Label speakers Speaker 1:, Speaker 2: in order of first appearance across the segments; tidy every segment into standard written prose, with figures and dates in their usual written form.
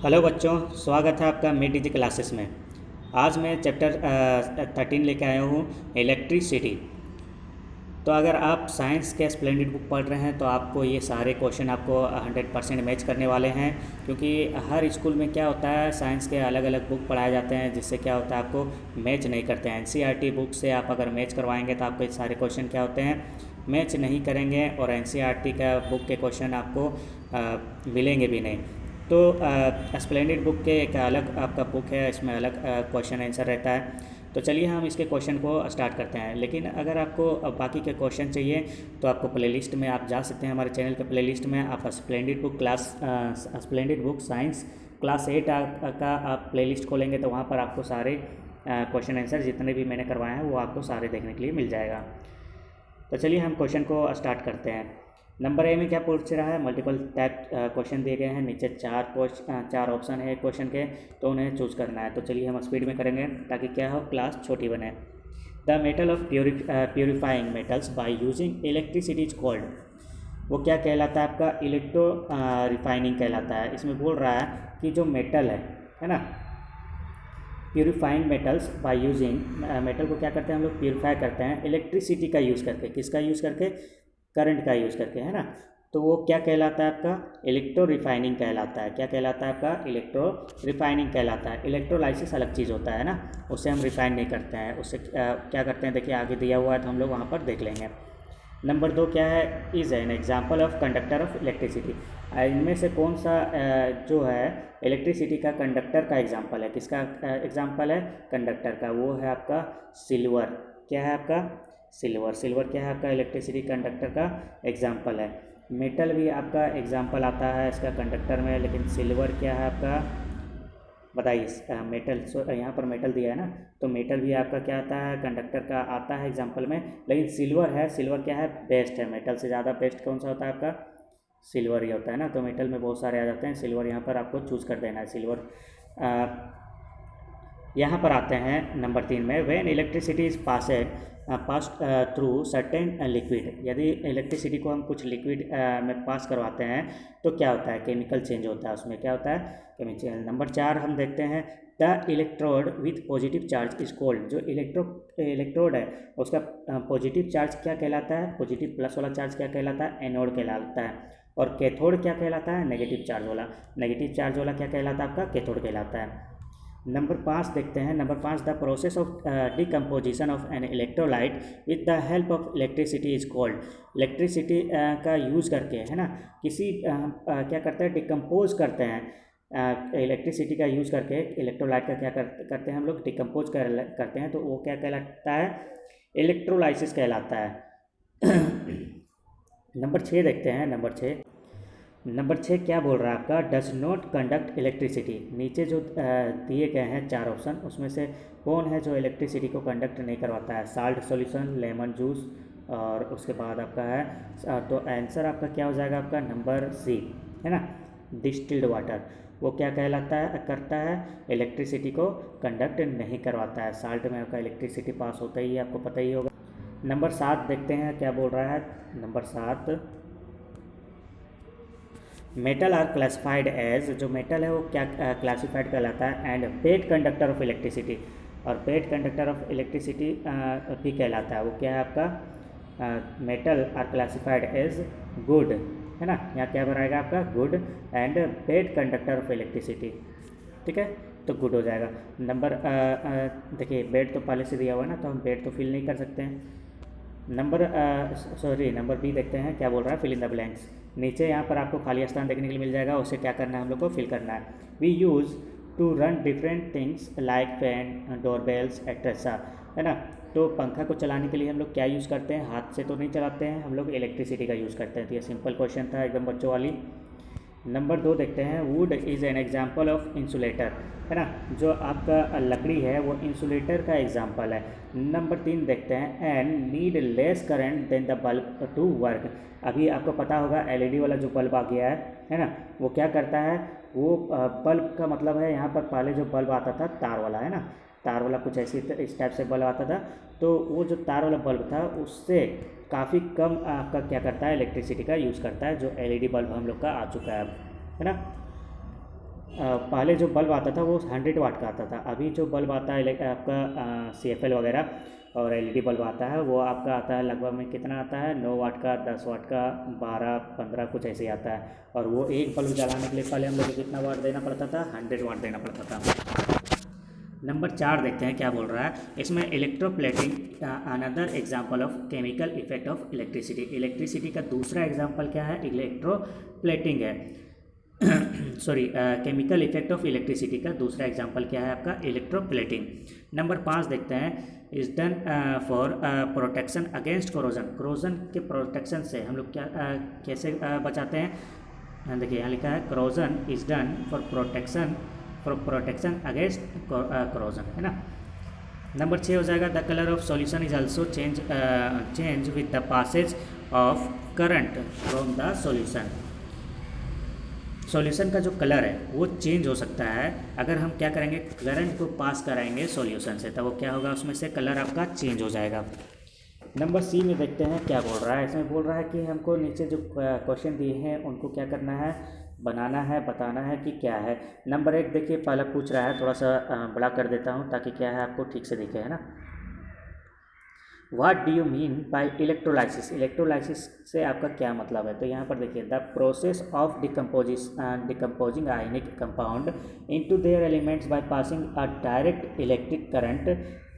Speaker 1: Hello बच्चों, स्वागत है आपका मिड डिजी क्लासेस में। आज मैं चैप्टर 13 लेके आया हूँ, इलेक्ट्रिसिटी। तो अगर आप साइंस के स्प्लेंडेड बुक पढ़ रहे हैं तो आपको ये सारे क्वेश्चन आपको 100% मैच करने वाले हैं, क्योंकि हर स्कूल में क्या होता है, साइंस के अलग अलग बुक पढ़ाए जाते हैं, जिससे क्या होता है आपको मैच नहीं करते हैं। एनसीईआरटी बुक से आप अगर मैच करवाएंगे तो आपको सारे क्वेश्चन क्या होते हैं, मैच नहीं करेंगे, और एनसीईआरटी का बुक के क्वेश्चन आपको मिलेंगे भी नहीं। तो स्प्लेंडेड बुक के एक अलग आपका बुक है, इसमें अलग क्वेश्चन आंसर रहता है। तो चलिए हम इसके क्वेश्चन को स्टार्ट करते हैं। लेकिन अगर आपको बाकी के क्वेश्चन चाहिए तो आपको प्लेलिस्ट में आप जा सकते हैं, हमारे चैनल के प्लेलिस्ट में आप स्प्लेंडेड बुक साइंस क्लास 8 का आप प्लेलिस्ट खोलेंगे तो वहाँ पर आपको सारे क्वेश्चन आंसर जितने भी मैंने करवाए हैं वो आपको सारे देखने के लिए मिल जाएगा। तो चलिए हम क्वेश्चन को स्टार्ट करते हैं। नंबर ए में क्या पूछ रहा है, मल्टीपल टाइप क्वेश्चन दिए गए हैं, नीचे चार ऑप्शन है क्वेश्चन के, तो उन्हें चूज़ करना है। तो चलिए हम स्पीड में करेंगे ताकि क्या हो, क्लास छोटी बने। The metal of purifying metals by using electricity is called. वो क्या कहलाता है, आपका इलेक्ट्रो रिफाइनिंग कहलाता है। इसमें बोल रहा है कि जो मेटल है ना, purifying metals by using, metal को क्या करते हैं हम लोग, प्योरीफाई करते हैं इलेक्ट्रिसिटी का यूज़ करके। किसका यूज़ करके, करंट का यूज़ करके, है ना। तो वो क्या कहलाता है, आपका इलेक्ट्रो रिफाइनिंग कहलाता है। क्या कहलाता है, आपका इलेक्ट्रो रिफाइनिंग कहलाता है। इलेक्ट्रोलाइसिस अलग चीज़ होता है ना, उससे हम रिफाइन नहीं करते हैं, उससे क्या करते हैं, देखिए आगे दिया हुआ है तो हम लोग वहाँ पर देख लेंगे। नंबर 2 क्या है, is an example of conductor of electricity. इनमें से कौन सा जो है इलेक्ट्रिसिटी का कंडक्टर का एग्जाम्पल है, किसका एग्जाम्पल है, कंडक्टर का, वो है आपका सिल्वर। क्या है आपका, सिल्वर। सिल्वर क्या है आपका, इलेक्ट्रिसिटी कंडक्टर का एग्जाम्पल है। मेटल भी आपका एग्जाम्पल आता है इसका कंडक्टर में, लेकिन सिल्वर क्या है आपका, बताइए। मेटल, यहाँ पर मेटल दिया है ना, तो मेटल भी आपका क्या आता है, कंडक्टर का आता है एग्जाम्पल में। लेकिन सिल्वर है, सिल्वर क्या है, बेस्ट है। मेटल से ज़्यादा बेस्ट कौन सा होता है आपका, सिल्वर ही होता है ना। तो मेटल में बहुत सारे आ जाते हैं, सिल्वर यहाँ पर आपको चूज़ कर देना है, सिल्वर। यहाँ पर आते हैं नंबर 3 में, when electricity is pass through certain liquid. यदि इलेक्ट्रिसिटी को हम कुछ लिक्विड में पास करवाते हैं तो क्या होता है, केमिकल चेंज होता है, उसमें क्या होता है, केमिकल। नंबर 4 हम देखते हैं, the electrode with positive charge is cold. जो इलेक्ट्रोड है उसका पॉजिटिव चार्ज क्या कहलाता है, पॉजिटिव प्लस वाला चार्ज क्या कहलाता है, एनोड कहलाता है। और कैथोड क्या कहलाता है, नेगेटिव चार्ज वाला। नेगेटिव चार्ज वाला क्या कहलाता है, आपका कैथोड कहलाता है। नंबर 5 देखते हैं, number 5, the process of decomposition of an electrolyte with the help of electricity is called. Electricity का यूज़ करके, है ना, किसी क्या करते हैं, डिकम्पोज करते हैं इलेक्ट्रिसिटी का यूज़ करके। इलेक्ट्रोलाइट का क्या करते हैं हम लोग, डिकम्पोज करते हैं, तो वो क्या कहलाता है, इलेक्ट्रोलाइसिस कहलाता है। नंबर 6 देखते हैं, नंबर 6 क्या बोल रहा है आपका, डज नॉट कंडक्ट इलेक्ट्रिसिटी। नीचे जो दिए गए हैं 4 ऑप्शन, उसमें से कौन है जो इलेक्ट्रिसिटी को कंडक्ट नहीं करवाता है, साल्ट सॉल्यूशन, लेमन जूस, और उसके बाद आपका है, तो आंसर आपका क्या हो जाएगा, आपका नंबर सी, है ना, डिस्टिल्ड वाटर। वो क्या कहलाता है, करता है, इलेक्ट्रिसिटी को कंडक्ट नहीं करवाता है। साल्ट में आपका इलेक्ट्रिसिटी पास होता ही है, आपको पता ही होगा। नंबर 7 देखते हैं क्या बोल रहा है, number 7, metal are classified as. जो मेटल है वो क्या क्लासिफाइड कहलाता है, and bad conductor of electricity. और पेड कंडक्टर ऑफ इलेक्ट्रिसिटी भी कहलाता है। वो क्या है आपका, metal are classified as good, है ना, यहाँ क्या बनाएगा आपका, good and bad conductor of electricity. ठीक है, तो गुड हो जाएगा। नंबर देखिए, बेड तो पहले से दिया हुआ है ना, तो हम बेड तो फिल नहीं कर सकते हैं। नंबर बी देखते हैं क्या बोल रहा है, फिल इन द ब्लैंक्स। नीचे यहाँ पर आपको खाली स्थान देखने के लिए मिल जाएगा, उसे क्या करना है, हम लोग को फिल करना है। We use to run different things like fan, doorbells एक्ट्रेसा, है ना। तो पंखा को चलाने के लिए हम लोग क्या यूज़ करते हैं, हाथ से तो नहीं चलाते हैं हम लोग, इलेक्ट्रिसिटी का यूज़ करते हैं। तो ये सिंपल क्वेश्चन था एकदम बच्चों वाली। नंबर 2 देखते हैं, would is an example of insulator, है ना, जो आपका लकड़ी है वो इंसुलेटर का एग्जाम्पल है। नंबर 3 देखते हैं, and need less current than the bulb to work. अभी आपको पता होगा एलईडी वाला जो बल्ब आ गया है ना, वो क्या करता है, वो बल्ब का मतलब है, यहाँ पर पहले जो बल्ब आता था तार वाला, है ना, तार वाला कुछ ऐसी इस टाइप से बल्ब आता था, तो वो जो तार वाला बल्ब था उससे काफ़ी कम आपका क्या करता है, इलेक्ट्रिसिटी का यूज़ करता है, जो एलईडी बल्ब हम लोग का आ चुका है अब, है ना। पहले जो बल्ब आता था वो 100 वाट का आता था, अभी जो बल्ब आता है आपका CFL वगैरह और LED बल्ब आता है वो आपका आता है लगभग में कितना आता है, 9 वाट का, 10 वाट का, 12, 15 कुछ ऐसे ही आता है। और वो एक बल्ब जलाने के लिए पहले हम लोग को कितना वाट देना पड़ता था, 100 वाट देना पड़ता था। नंबर 4 देखते हैं क्या बोल रहा है इसमें, electroplating another example of chemical effect of electricity. Electricity का दूसरा एग्जाम्पल क्या है, इलेक्ट्रोप्लेटिंग है। Sorry, chemical effect of electricity का दूसरा एग्जाम्पल क्या है आपका, इलेक्ट्रोप्लेटिंग। नंबर 5 देखते हैं, is done for protection against corrosion. Corrosion के प्रोटेक्शन से हम लोग क्या कैसे बचाते हैं, देखिए यहाँ लिखा है corrosion is done for protection against corrosion, है ना। नंबर 6 हो जाएगा, the colour of solution is also change with the passage of current from the solution. Solution का जो कलर है वो चेंज हो सकता है अगर हम क्या करेंगे, करंट को पास कराएंगे सॉल्यूशन से, तब वो क्या होगा, उसमें से कलर आपका चेंज हो जाएगा। नंबर सी में देखते हैं क्या बोल रहा है, इसमें बोल रहा है कि हमको नीचे जो क्वेश्चन दिए हैं उनको क्या करना है, बनाना है, बताना है कि क्या है। नंबर 1 देखिए पहला पूछ रहा है, थोड़ा सा बड़ा कर देता हूँ ताकि क्या है आपको ठीक से दिखे, है ना। What do you mean by electrolysis, electrolysis से आपका क्या मतलब है। तो यहाँ पर देखिए, the process of decomposing ionic compound into their elements by passing a direct electric current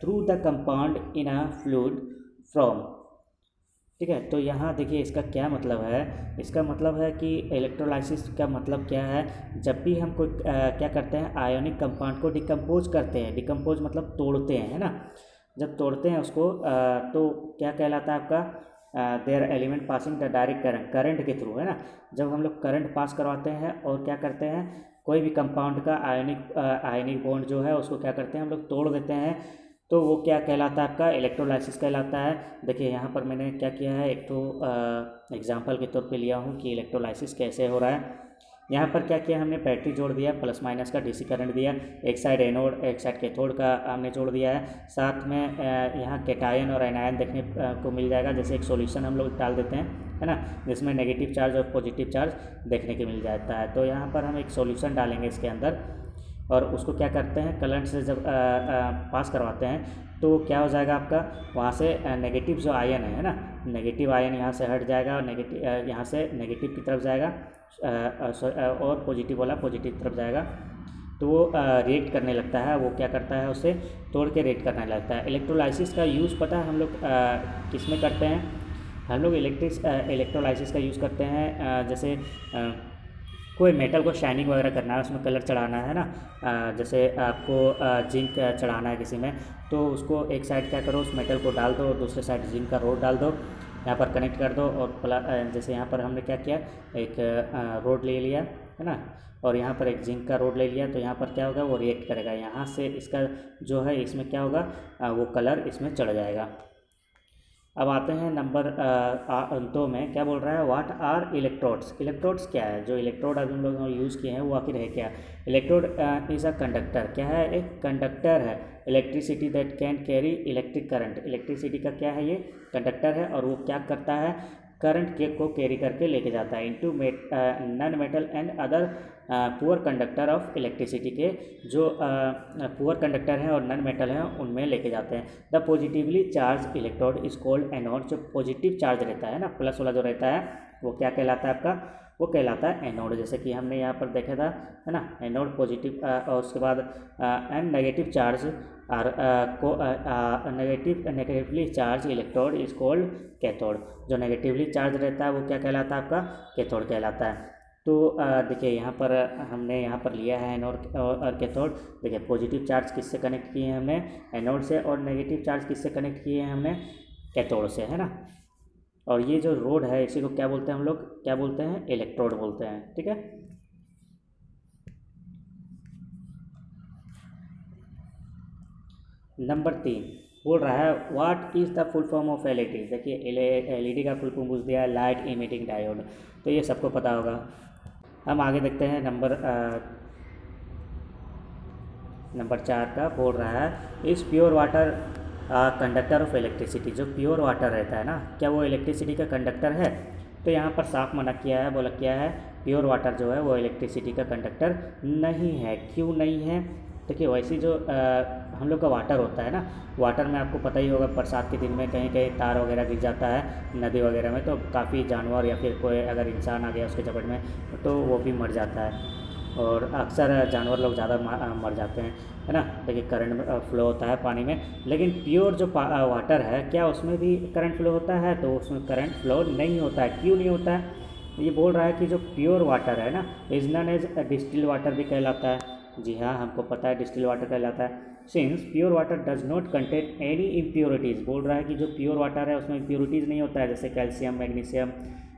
Speaker 1: through the compound in a fluid from. ठीक है, तो यहाँ देखिए इसका क्या मतलब है, इसका मतलब है कि इलेक्ट्रोलाइसिस का मतलब क्या है, जब भी हम कोई क्या करते हैं, आयोनिक कंपाउंड को डिकम्पोज करते हैं, डिकम्पोज मतलब तोड़ते हैं, है ना। जब तोड़ते हैं उसको तो क्या कहलाता है आपका, there element passing the direct current के थ्रू, है ना। जब हम लोग करंट पास करवाते हैं और क्या करते हैं, कोई भी कंपाउंड का आयनिक बॉन्ड जो है उसको क्या करते हैं हम लोग तोड़ देते हैं, तो वो क्या कहलाता है आपका, इलेक्ट्रोलाइसिस कहलाता है। देखिए यहाँ पर मैंने क्या किया है, एक तो एग्जांपल के तौर पे लिया हूँ कि इलेक्ट्रोलाइसिस कैसे हो रहा है। यहाँ पर क्या किया, हमने बैटरी जोड़ दिया, प्लस माइनस का DC करंट दिया, एक साइड एनोड एक साइड कैथोड का हमने जोड़ दिया है। साथ में यहाँ कैटायन और एनायन देखने को मिल जाएगा, जैसे एक सॉल्यूशन हम लोग डाल देते हैं, है ना, जिसमें नेगेटिव चार्ज और पॉजिटिव चार्ज देखने को मिल जाता है। तो यहाँ पर हम एक सॉल्यूशन डालेंगे इसके अंदर और उसको क्या करते हैं, करंट से जब पास करवाते हैं तो क्या हो जाएगा आपका, वहाँ से नेगेटिव जो आयन है ना, नेगेटिव आयन यहाँ से हट जाएगा और नेगेटिव यहाँ से नेगेटिव की तरफ जाएगा और पॉजिटिव वाला पॉजिटिव की तरफ जाएगा। तो वो रिएक्ट करने लगता है, वो क्या करता है, उसे तोड़ के रिएक्ट करने लगता है। इलेक्ट्रोलाइसिस का यूज़ पता है हम लोग किस में करते हैं, हम लोग इलेक्ट्रोलाइसिस का यूज़ करते हैं जैसे कोई मेटल को शाइनिंग वगैरह करना है, उसमें कलर चढ़ाना है ना, जैसे आपको जिंक चढ़ाना है किसी में, तो उसको एक साइड क्या करो, उस मेटल को डाल दो और दूसरे साइड जिंक का रोड डाल दो, यहाँ पर कनेक्ट कर दो और जैसे यहाँ पर हमने क्या किया, एक रोड ले लिया, है ना, और यहाँ पर एक जिंक का रोड ले लिया, तो यहाँ पर क्या होगा, वो रिएक्ट करेगा, यहाँ से इसका जो है इसमें क्या होगा, वो कलर इसमें चढ़ जाएगा। अब आते हैं नंबर 2 में, क्या बोल रहा है, व्हाट आर इलेक्ट्रोड्स। इलेक्ट्रोड्स क्या है, जो इलेक्ट्रोड अभी हम लोग यूज़ किए हैं वो आखिर है क्या। इलेक्ट्रोड इज़ अ कंडक्टर, क्या है, एक कंडक्टर है, electricity that can carry electric current. Electricity का क्या है, ये कंडक्टर है और वो क्या करता है, करंट को कैरी करके लेके जाता है into non metal and other poor conductor of electricity के जो पुअर कंडक्टर हैं और नॉन मेटल हैं उनमें लेके जाते हैं। The positively charge electrode is called anode. जो पॉजिटिव चार्ज रहता है ना, प्लस वाला जो रहता है वो क्या कहलाता है आपका, वो कहलाता है एनोड। जैसे कि हमने यहाँ पर देखा था, है ना, एनोड पॉजिटिव और उसके बाद and negative charge are negatively charged electrode is called cathode. जो नेगेटिवली चार्ज रहता है वो क्या कहलाता है आपका, कैथोड कहलाता है। तो देखिए यहाँ पर हमने यहाँ पर लिया है एनोड और कैथोड। देखिए पॉजिटिव चार्ज किससे कनेक्ट किए हैं हमने, एनोड से, और नेगेटिव चार्ज किससे कनेक्ट किए हैं हमने, कैथोड से, है ना। और ये जो रोड है इसी को क्या बोलते हैं हम लोग, क्या बोलते हैं, इलेक्ट्रोड बोलते हैं, ठीक है। नंबर 3 बोल रहा है, what is the full form of LED। देखिए LED का फुल फॉर्म पूछ दिया है, लाइट इमिटिंग डायोड, तो ये सबको पता होगा। हम आगे देखते हैं नंबर 4 का बोल रहा है, is pure water conductor of electricity. जो प्योर वाटर रहता है ना, क्या वो इलेक्ट्रिसिटी का कंडक्टर है। तो यहाँ पर साफ मना किया है, बोला क्या है, प्योर वाटर जो है वो इलेक्ट्रिसिटी का कंडक्टर नहीं है। क्यों नहीं है? देखिए वैसे जो हम लोग का वाटर होता है ना, वाटर में आपको पता ही होगा बरसात के दिन में कहीं कहीं तार वगैरह गिर जाता है नदी वगैरह में, तो काफ़ी जानवर या फिर कोई अगर इंसान आ गया उसके चपेट में तो वो भी मर जाता है, और अक्सर जानवर लोग ज़्यादा मर जाते हैं, है ना। देखिए करंट फ्लो होता है पानी में, लेकिन प्योर जो वाटर है क्या उसमें भी करंट फ्लो होता है? तो उसमें करंट फ्लो नहीं होता है। क्यों नहीं होता है? ये बोल रहा है कि जो प्योर वाटर है ना, is known as distilled water भी कहलाता है। जी हाँ, हमको पता है डिस्टिल्ड वाटर कहलाता है। Since pure water does not contain any impurities, बोल रहा है कि जो प्योर वाटर है उसमें इम्प्योरिटीज़ नहीं होता है, जैसे calcium, magnesium,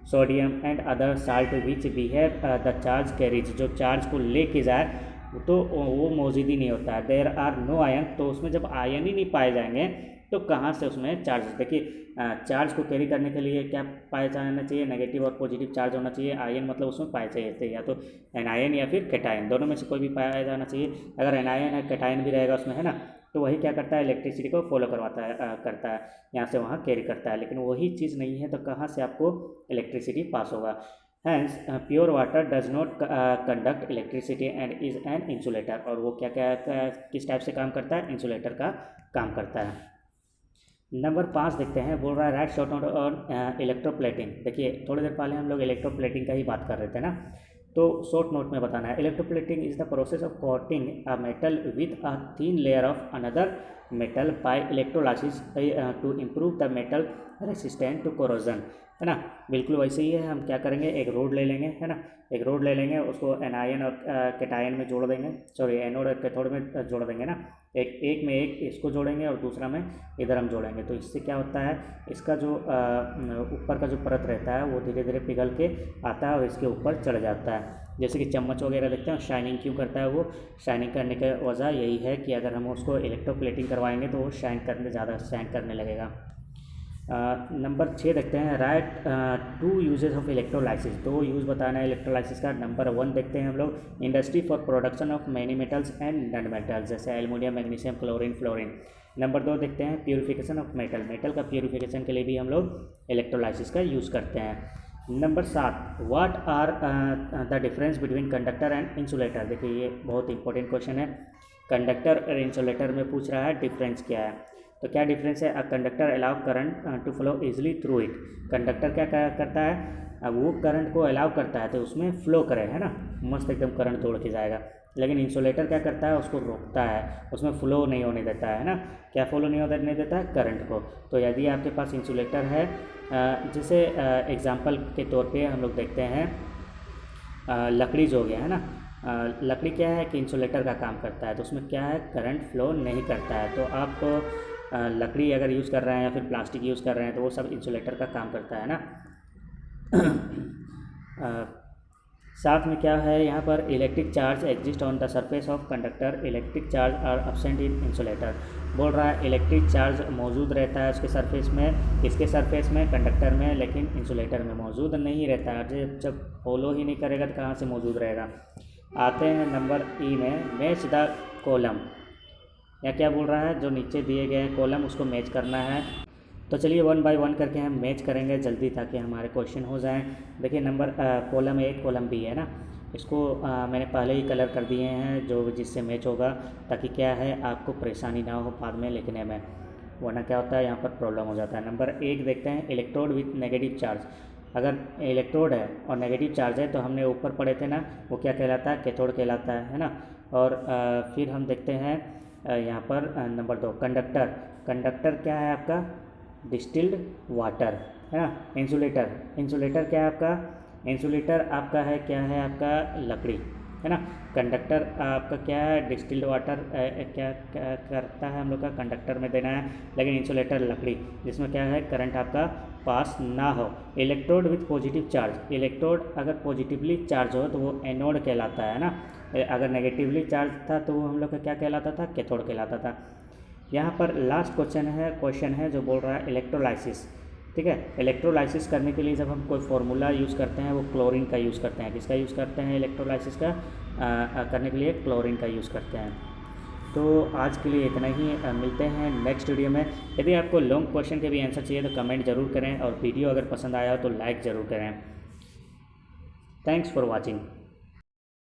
Speaker 1: sodium and other salt which behave the charge carries, जो चार्ज को लेके जाए तो वो मौजूद ही नहीं होता है। देयर आर नो आयन, तो उसमें जब आयन ही नहीं पाए जाएंगे तो कहाँ से उसमें चार्ज? देखिए चार्ज को कैरी करने के लिए क्या पाया जाना चाहिए? नेगेटिव और पॉजिटिव चार्ज होना चाहिए। आयन मतलब उसमें पाए चाहिए थे या तो एनायन या फिर कैटायन, दोनों में से कोई भी पाया जाना चाहिए। अगर एनायन है कैटायन भी रहेगा उसमें, है ना, तो वही क्या करता है? इलेक्ट्रिसिटी को फॉलो करवाता है, करता है, यहाँ से वहाँ कैरी करता है। लेकिन वही चीज़ नहीं है तो कहाँ से आपको इलेक्ट्रिसिटी पास होगा? Hence pure water does not conduct electricity and is an insulator, और वो क्या क्या किस टाइप से काम करता है? इंसुलेटर का काम करता है। नंबर 5 देखते हैं, बोल रहा है राइट शॉर्ट नोट और इलेक्ट्रोप्लेटिंग। देखिए थोड़ी देर पहले हम लोग इलेक्ट्रोप्लेटिंग का ही बात कर रहे थे ना, तो शॉर्ट नोट में बताना है। Electroplating is the process of coating a metal with a thin layer of another metal by electrolysis to improve the metal resistant to corrosion, है ना। बिल्कुल वैसे ही है। हम क्या करेंगे? एक रोड ले लेंगे, है ना, एक रोड ले लेंगे, उसको एनायन और कैटायन में जोड़ देंगे, सॉरी एनोड और कैथोड में जोड़ देंगे ना। एक में एक इसको जोड़ेंगे और दूसरा में इधर हम जोड़ेंगे, तो इससे क्या होता है? इसका जो ऊपर का जो परत रहता है वो धीरे धीरे पिघल के आता है और इसके ऊपर चढ़ जाता है। जैसे कि चम्मच वगैरह देखते हैं, शाइनिंग क्यों करता है? वो शाइनिंग करने की वजह यही है कि अगर हम उसको इलेक्ट्रोप्लेटिंग करवाएंगे तो वो ज़्यादा शाइन करने लगेगा। नंबर 6 देखते हैं, right 2 uses of electrolysis. 2 use बताना है इलेक्ट्रोलाइसिस का। नंबर 1 देखते हैं हम लोग, industry for production of many metals and non metals, जैसे aluminium, magnesium, chlorine, fluorine. Number 2 देखते हैं, प्यूरिफिकेशन ऑफ मेटल। मेटल का प्यूरिफिकेशन के लिए भी हम लोग इलेक्ट्रोलाइसिस का यूज़ करते हैं। Number 7, what are the difference between conductor and insulator. देखिए ये बहुत इंपॉर्टेंट क्वेश्चन है, कंडक्टर और इंसुलेटर में पूछ रहा है डिफरेंस क्या है। तो क्या डिफरेंस है? A conductor allow current to flow easily through it. Conductor क्या करता है? अब वो करंट को अलाउ करता है तो उसमें फ्लो करे, है ना, मस्त एकदम करंट दौड़ के जाएगा। लेकिन इंसुलेटर क्या करता है? उसको रोकता है, उसमें फ्लो नहीं होने देता है ना। क्या फ्लो नहीं होने देता है? करंट को। तो यदि आपके पास इंसुलेटर है, जैसे एग्जाम्पल के तौर पे हम लोग देखते हैं लकड़ी जो हो गया, है ना, लकड़ी क्या है कि इंसुलेटर का काम करता है, तो उसमें क्या है? करंट फ्लो नहीं करता है। तो आप लकड़ी अगर यूज़ कर रहे हैं या फिर प्लास्टिक यूज़ कर रहे हैं तो वो सब इंसुलेटर का काम करता है ना। साथ में क्या है यहाँ पर? Electric charge exist on the surface of conductor, electric charge are absent in insulator. बोल रहा है इलेक्ट्रिक चार्ज मौजूद रहता है उसके सरफेस में, इसके सरफेस में, कंडक्टर में, लेकिन इंसुलेटर में मौजूद नहीं रहता है। जब फॉलो ही नहीं करेगा तो कहाँ से मौजूद रहेगा? आते हैं नंबर ई में, मैच द कॉलम। या क्या बोल रहा है? जो नीचे दिए गए कॉलम उसको मैच करना है। तो चलिए 1 बाय 1 करके हम मैच करेंगे जल्दी, ताकि हमारे क्वेश्चन हो जाएं। देखिए number column A column B है ना, इसको मैंने पहले ही कलर कर दिए हैं जो जिससे मैच होगा, ताकि क्या है आपको परेशानी ना हो बाद में लिखने में, वरना क्या होता है यहाँ पर प्रॉब्लम हो जाता है। नंबर 1 देखते हैं, इलेक्ट्रोड विथ नेगेटिव चार्ज। अगर इलेक्ट्रोड है और नेगेटिव चार्ज है तो हमने ऊपर पढ़े थे ना, वो क्या कहलाता है? कैथोड कहलाता है ना। और फिर हम देखते हैं यहाँ पर नंबर 2 कंडक्टर। कंडक्टर क्या है आपका? डिस्टिल्ड वाटर, है ना। इंसुलेटर क्या है आपका? इंसुलेटर आपका है क्या है? आपका लकड़ी, है ना। कंडक्टर आपका क्या है? डिस्टिल्ड वाटर क्या करता है हम लोग का? कंडक्टर में देना है। लेकिन इंसुलेटर लकड़ी, जिसमें क्या है? करंट आपका पास ना हो। Electrode with positive charge. Electrode अगर पॉजिटिवली चार्ज हो तो वो एनोड कहलाता है ना, अगर नेगेटिवली चार्ज था तो वो हम लोग का क्या कहलाता था? कैथोड कहलाता था। यहाँ पर लास्ट क्वेश्चन है जो बोल रहा है इलेक्ट्रोलाइसिस। ठीक है, इलेक्ट्रोलाइसिस करने के लिए जब हम कोई फार्मूला यूज़ करते हैं वो क्लोरीन का यूज़ करते हैं। किसका यूज़ करते हैं इलेक्ट्रोलाइसिस का करने के लिए? क्लोरीन का यूज़ करते हैं। तो आज के लिए इतना ही, मिलते हैं नेक्स्ट वीडियो में। यदि आपको लॉन्ग क्वेश्चन के भी आंसर चाहिए तो कमेंट ज़रूर करें, और वीडियो अगर पसंद आया हो तो लाइक ज़रूर करें। Thanks for watching.